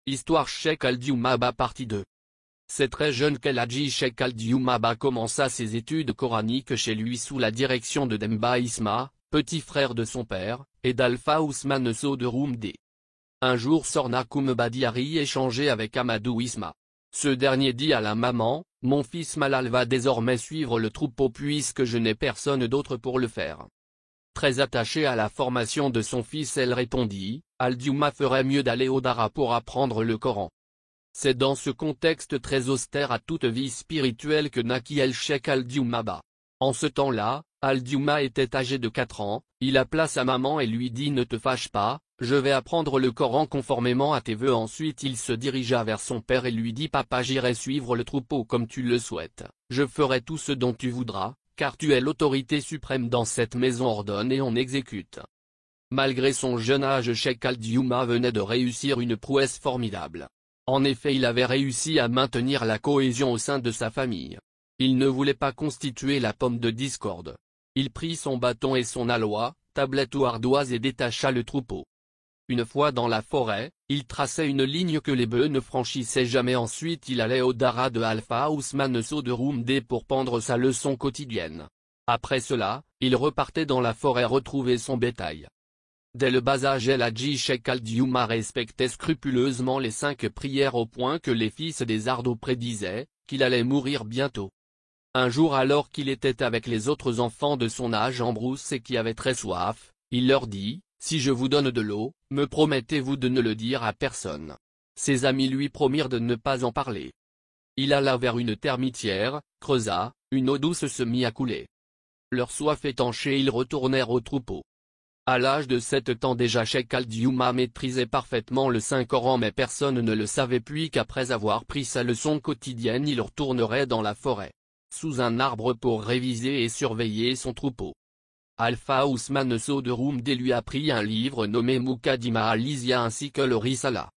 Histoire Cheikh Al-Dioumaba partie 2. C'est très jeune qu'El-Hadji Cheikh Al-Dioumaba commença ses études coraniques chez lui sous la direction de Demba Isma, petit frère de son père, et d'Alpha Ousmane Sow de Roumdé. Un jour Sorna Koumbadiari échangeait avec Amadou Isma. Ce dernier dit à la maman, « Mon fils Malal va désormais suivre le troupeau puisque je n'ai personne d'autre pour le faire. » Très attachée à la formation de son fils, elle répondit, « Al-Diouma ferait mieux d'aller au Dara pour apprendre le Coran. » C'est dans ce contexte très austère à toute vie spirituelle que naquit El-Cheikh Al-Dioumaba. En ce temps-là, Al-Diouma était âgé de 4 ans, il appela sa maman et lui dit « Ne te fâche pas, je vais apprendre le Coran conformément à tes vœux. » Ensuite il se dirigea vers son père et lui dit « Papa, j'irai suivre le troupeau comme tu le souhaites, je ferai tout ce dont tu voudras, car tu es l'autorité suprême dans cette maison, ordonne et on exécute. » Malgré son jeune âge, Cheikh Al-Diouma venait de réussir une prouesse formidable. En effet, il avait réussi à maintenir la cohésion au sein de sa famille. Il ne voulait pas constituer la pomme de discorde. Il prit son bâton et son aloi, tablette ou ardoise et détacha le troupeau. Une fois dans la forêt, il traçait une ligne que les bœufs ne franchissaient jamais. Ensuite il allait au Dara de Alpha Ousmane Sow de Roumdé pour prendre sa leçon quotidienne. Après cela, il repartait dans la forêt retrouver son bétail. Dès le bas âge, El-Hadji Cheikh Al-Diouma respectait scrupuleusement les 5 prières au point que les fils des Ardo prédisaient qu'il allait mourir bientôt. Un jour, alors qu'il était avec les autres enfants de son âge en brousse et qui avaient très soif, il leur dit, « Si je vous donne de l'eau, me promettez-vous de ne le dire à personne ?» Ses amis lui promirent de ne pas en parler. Il alla vers une termitière, creusa, une eau douce se mit à couler. Leur soif étanchée, ils retournèrent au troupeau. À l'âge de 7 ans déjà, Cheikh Al-Diouma maîtrisait parfaitement le Saint-Coran, mais personne ne le savait, puis qu'après avoir pris sa leçon quotidienne il retournerait dans la forêt, sous un arbre pour réviser et surveiller son troupeau. Alpha Ousmane Sow de Roumdé lui apprit un livre nommé Muqaddima al-Izya ainsi que le Risala.